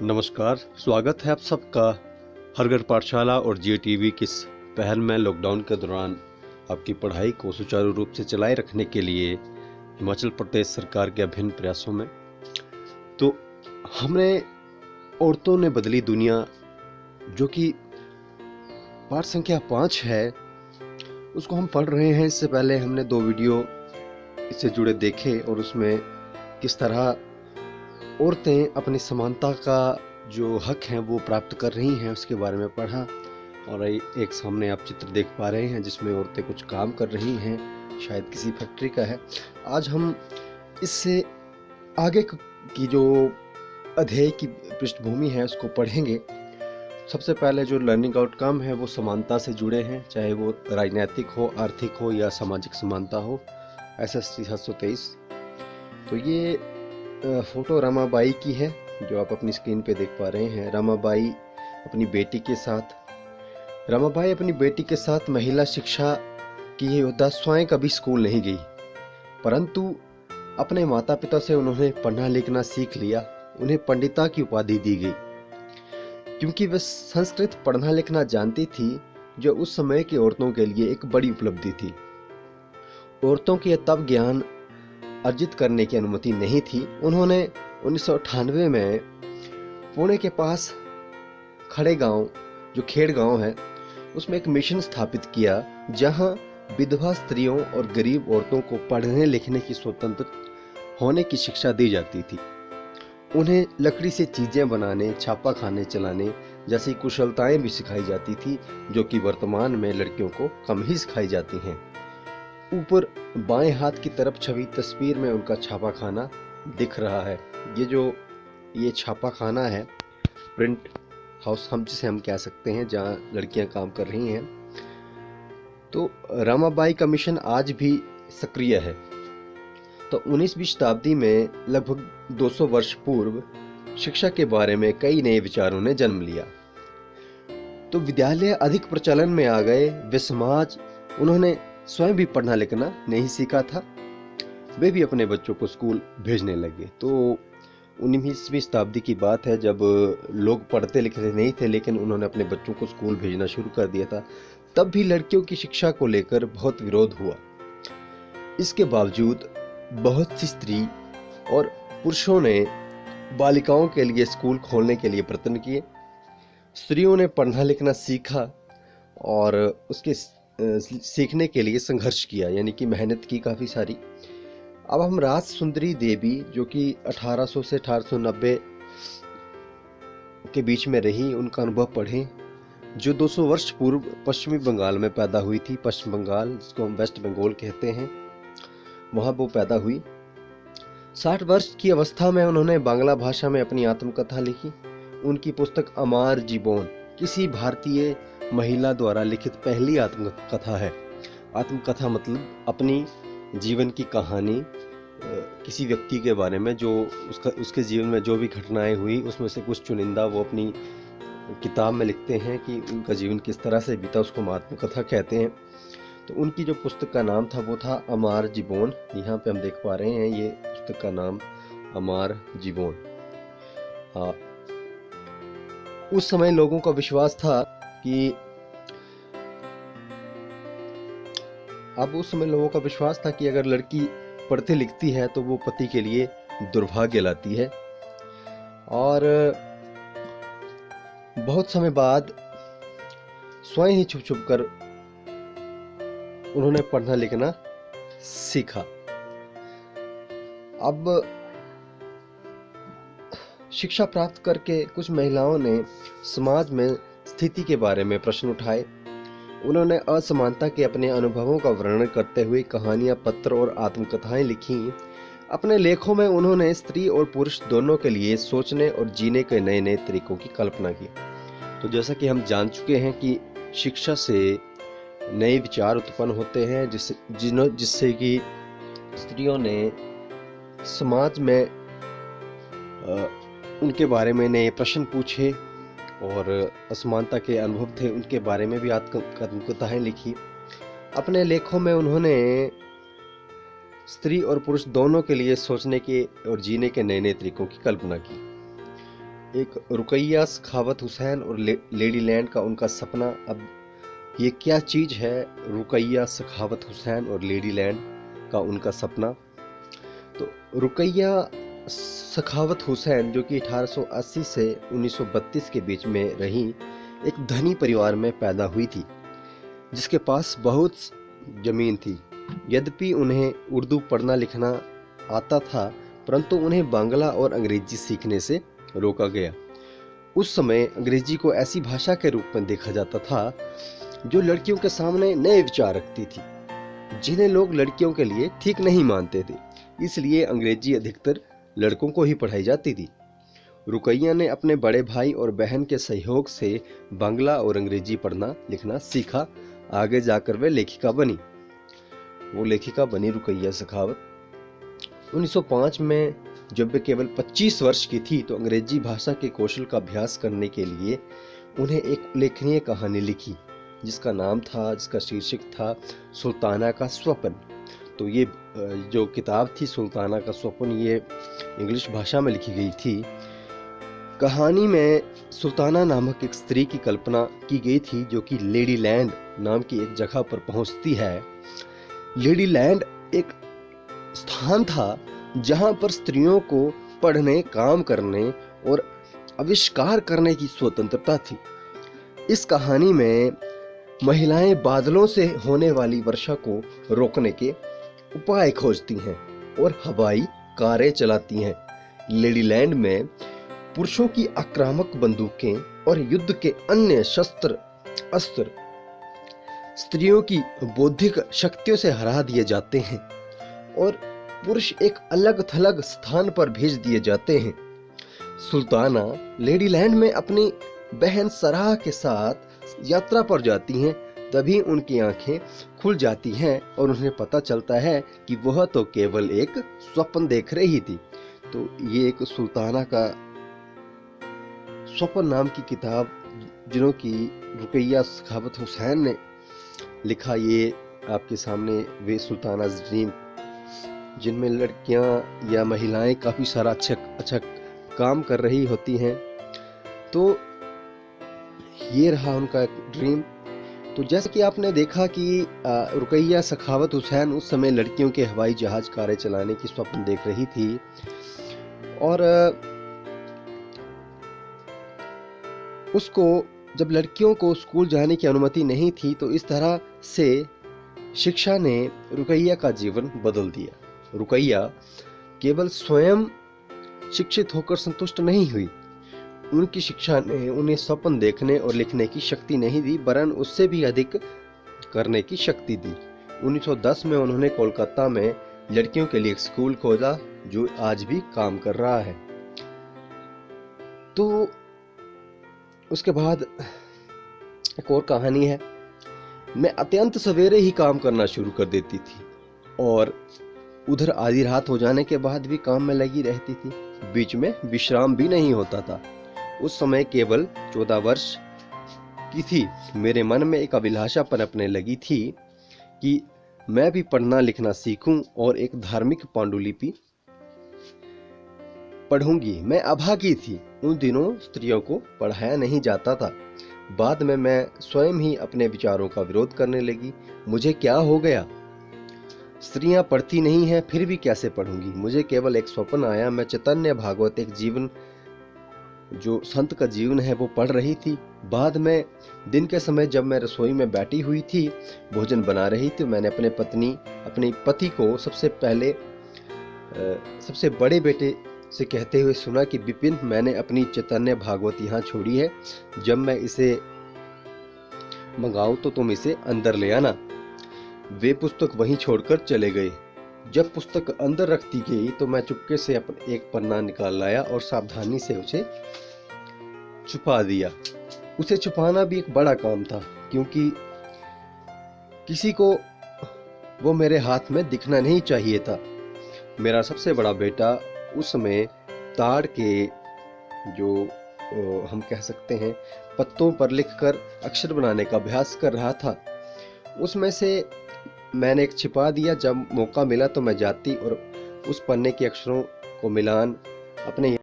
नमस्कार, स्वागत है आप सबका हर घर पाठशाला और जियो टीवी की इस पहल में। लॉकडाउन के दौरान आपकी पढ़ाई को सुचारू रूप से चलाए रखने के लिए हिमाचल प्रदेश सरकार के अभिन्न प्रयासों में तो हमने औरतों ने बदली दुनिया, जो कि पाठ संख्या 5 है, उसको हम पढ़ रहे हैं। इससे पहले हमने 2 वीडियो इससे जुड़े देखे और उसमें किस तरह औरतें अपनी समानता का जो हक है वो प्राप्त कर रही हैं उसके बारे में पढ़ा। और एक सामने आप चित्र देख पा रहे हैं जिसमें औरतें कुछ काम कर रही हैं, शायद किसी फैक्ट्री का है। आज हम इससे आगे की जो अध्ययन की पृष्ठभूमि है उसको पढ़ेंगे। सबसे पहले जो लर्निंग आउटकम है वो समानता से जुड़े हैं, चाहे वो राजनीतिक हो, आर्थिक हो या सामाजिक समानता हो। SST 723। तो ये फोटो रमाबाई की है जो आप अपनी स्क्रीन पे देख पा रहे हैं। रमाबाई अपनी बेटी के साथ महिला शिक्षा की योद्धा स्वयं कभी स्कूल नहीं गई, परंतु अपने माता पिता से उन्होंने पढ़ना लिखना सीख लिया। उन्हें पंडिता की उपाधि दी गई क्योंकि वे संस्कृत पढ़ना लिखना जानती थी, जो उस समय की औरतों के लिए एक बड़ी उपलब्धि थी। औरतों के तब ज्ञान अर्जित करने की अनुमति नहीं थी। उन्होंने 1998 में पुणे के पास खड़े गांव, जो खेड़ गांव है, उसमें एक मिशन स्थापित किया जहां विधवा स्त्रियों और गरीब औरतों को पढ़ने लिखने की स्वतंत्र होने की शिक्षा दी जाती थी। उन्हें लकड़ी से चीजें बनाने, छापा खाने चलाने जैसी कुशलताएं भी सिखाई जाती थी, जो कि वर्तमान में लड़कियों को कम ही सिखाई जाती हैं। ऊपर बाएं हाथ की तरफ छवि तस्वीर में उनका छापा खाना दिख रहा है। ये छापा खाना है, प्रिंट हाउस जिसे हम कह सकते हैं, जहां लड़कियां काम कर रही हैं। तो रमाबाई का मिशन आज भी सक्रिय है। तो 19वीं शताब्दी में लगभग 200 वर्ष पूर्व शिक्षा के बारे में कई नए विचारों ने जन्म लिया। तो विद्यालय अधिक प्रचलन में आ गए। वे समाज, उन्होंने स्वयं भी पढ़ना लिखना नहीं सीखा था, वे भी अपने बच्चों को स्कूल भेजने लगे। तो 19वीं शताब्दी की बात है, जब लोग पढ़ते लिखते नहीं थे लेकिन उन्होंने अपने बच्चों को स्कूल भेजना शुरू कर दिया था। तब भी लड़कियों की शिक्षा को लेकर बहुत विरोध हुआ। इसके बावजूद बहुत सी स्त्री और पुरुषों ने बालिकाओं के लिए स्कूल खोलने के लिए प्रयत्न किए। स्त्रियों ने पढ़ना लिखना सीखा और उसके सीखने के लिए संघर्ष किया, यानी कि मेहनत की काफ़ी सारी। अब हम राज सुंदरी देवी, जो कि 1800 से 1890 के बीच में रही, उनका अनुभव पढ़ें, जो 200 वर्ष पूर्व पश्चिमी बंगाल में पैदा हुई थी। पश्चिम बंगाल, जिसको हम वेस्ट बंगाल कहते हैं, वहाँ वो पैदा हुई। 60 वर्ष की अवस्था में उन्होंने बांग्ला भाषा में अपनी आत्मकथा लिखी। उनकी पुस्तक अमार जीवन किसी भारतीय महिला द्वारा लिखित पहली आत्मकथा है। आत्मकथा मतलब अपनी जीवन की कहानी, किसी व्यक्ति के बारे में, जो उसके जीवन में जो भी घटनाएं हुई उसमें से कुछ चुनिंदा वो अपनी किताब में लिखते हैं कि उनका जीवन किस तरह से बीता, उसको हम आत्मकथा कहते हैं। तो उनकी जो पुस्तक का नाम था वो था अमार जीवन। यहाँ पे हम देख पा रहे हैं ये पुस्तक का नाम अमार जीवन। उस समय लोगों का विश्वास था कि अगर लड़की पढ़ती लिखती है तो वो पति के लिए दुर्भाग्य लाती है। और बहुत समय बाद स्वयं ही छुप छुप कर उन्होंने पढ़ना लिखना सीखा। अब शिक्षा प्राप्त करके कुछ महिलाओं ने समाज में स्थिति के बारे में प्रश्न उठाए। उन्होंने असमानता के अपने अनुभवों का वर्णन करते हुए कहानियां, पत्र और आत्मकथाएं लिखी। अपने लेखों में उन्होंने स्त्री और पुरुष दोनों के लिए सोचने और जीने के नए नए तरीकों की कल्पना की। तो जैसा कि हम जान चुके हैं कि शिक्षा से नए विचार उत्पन्न होते हैं, जिससे कि स्त्रियों ने समाज में उनके बारे में नए प्रश्न पूछे और असमानता के अनुभव थे उनके बारे में भी आत्मकथाएं लिखी। अपने लेखों में उन्होंने स्त्री और पुरुष दोनों के लिए सोचने के और जीने के नए नए तरीकों की कल्पना की। एक रुकैया सखावत हुसैन और लेडी लैंड का उनका सपना। अब ये क्या चीज़ है, रुकैया सखावत हुसैन और लेडी लैंड का उनका सपना? तो रुकैया सखावत हुसैन जो कि 1880 से 1932 के बीच में रही, एक धनी परिवार में पैदा हुई थी जिसके पास बहुत जमीन थी। यद्यपि उन्हें उर्दू पढ़ना लिखना आता था, परंतु उन्हें बांग्ला और अंग्रेजी सीखने से रोका गया। उस समय अंग्रेजी को ऐसी भाषा के रूप में देखा जाता था जो लड़कियों के सामने नए विचार रखती थी, जिन्हें लोग लड़कियों के लिए ठीक नहीं मानते थे। इसलिए अंग्रेजी अधिकतर लड़कों को ही पढ़ाई जाती थी। रुकैया ने अपने बड़े भाई और बहन के सहयोग से बांग्ला और अंग्रेजी पढ़ना लिखना सीखा। आगे जाकर वे लेखिका बनी। वो लेखिका बनी रुकैया सखावत। 1905 में जब वे केवल 25 वर्ष की थी तो अंग्रेजी भाषा के कौशल का अभ्यास करने के लिए उन्हें एक उल्लेखनीय कहानी लिखी जिसका शीर्षक था सुल्ताना का स्वप्न। तो ये जो किताब थी सुल्ताना का स्वप्न, ये इंग्लिश भाषा में लिखी गई थी। कहानी में सुल्ताना नामक एक स्त्री की कल्पना की गई थी जो कि लेडी लैंड नाम की एक जगह पर पहुंचती है। लेडी लैंड एक स्थान था जहां पर स्त्रियों को पढ़ने, काम करने और आविष्कार करने की स्वतंत्रता थी। इस कहानी में महिलाएं बादलों से होने वाली वर्षा को रोकने के उपाय खोजती हैं और हवाई कारें चलाती हैं। लेडी लैंड में पुरुषों की आक्रामक बंदूकें और युद्ध के अन्य शस्त्र अस्त्र स्त्रियों की बौद्धिक शक्तियों से हरा दिए जाते हैं और पुरुष एक अलग थलग स्थान पर भेज दिए जाते हैं। सुल्ताना लेडी लैंड में अपनी बहन सराह के साथ यात्रा पर जाती हैं। तभी उनकी आंखें खुल जाती हैं और उन्हें पता चलता है कि वह तो केवल एक स्वप्न देख रही थी। तो ये एक सुल्ताना का स्वप्न नाम की किताब जिन्हों की रुकैया सखावत हुसैन ने लिखा, ये आपके सामने वे सुल्ताना's ड्रीम, जिनमें लड़कियां या महिलाएं काफी सारा अच्छा काम कर रही होती हैं। तो ये रहा उनका ड्रीम। तो जैसे कि आपने देखा कि रुकैया सखावत हुसैन उस समय लड़कियों के हवाई जहाज कारें चलाने की स्वप्न देख रही थी और उसको जब लड़कियों को स्कूल जाने की अनुमति नहीं थी तो इस तरह से शिक्षा ने रुकैया का जीवन बदल दिया। रुकैया केवल स्वयं शिक्षित होकर संतुष्ट नहीं हुई, उनकी शिक्षा ने उन्हें स्वप्न देखने और लिखने की शक्ति नहीं दी, वरन उससे भी अधिक करने की शक्ति दी। 1910 में उन्होंने कोलकाता में लड़कियों के लिए एक स्कूल खोला जो आज भी काम कर रहा है। तो उसके बाद एक और कहानी है। मैं अत्यंत सवेरे ही काम करना शुरू कर देती थी और उधर आधी रात हो जाने के बाद भी काम में लगी रहती थी। बीच में विश्राम भी नहीं होता था। उस समय केवल 14 वर्ष की थी। मेरे मन में एक अभिलाषा पनपने लगी थी कि मैं भी पढ़ना लिखना सीखूं और एक धार्मिक पांडुलिपि पढ़ूंगी। मैं अभागी थी। उन दिनों स्त्रियों को पढ़ाया नहीं जाता था। बाद में मैं स्वयं ही अपने विचारों का विरोध करने लगी। मुझे क्या हो गया? स्त्रियां पढ़ती नहीं हैं, फिर भी कैसे पढ़ूंगी? मुझे केवल एक स्वप्न आया। मैं चैतन्य भागवत, एक जीवन जो संत का जीवन है, वो पढ़ रही थी। बाद में दिन के समय जब मैं रसोई में बैठी हुई थी, भोजन बना रही थी, मैंने अपने पति को सबसे बड़े बेटे से कहते हुए सुना कि विपिन, मैंने अपनी चैतन्य भागवत यहाँ छोड़ी है, जब मैं इसे मंगाऊं तो तुम इसे अंदर ले आना। वे पुस्तक वहीं छोड़कर चले गए। जब पुस्तक अंदर रखती गई तो मैं चुपके से एक पन्ना निकाल लाया और सावधानी से उसे छुपा दिया। उसे छुपाना भी एक बड़ा काम था, क्योंकि किसी को वो मेरे हाथ में दिखना नहीं चाहिए था। मेरा सबसे बड़ा बेटा उस समय ताड़ के जो हम कह सकते हैं पत्तों पर लिखकर अक्षर बनाने का अभ्यास कर रहा था। उसमें से मैंने एक छिपा दिया। जब मौका मिला तो मैं जाती और उस पन्ने के अक्षरों को मिलान अपने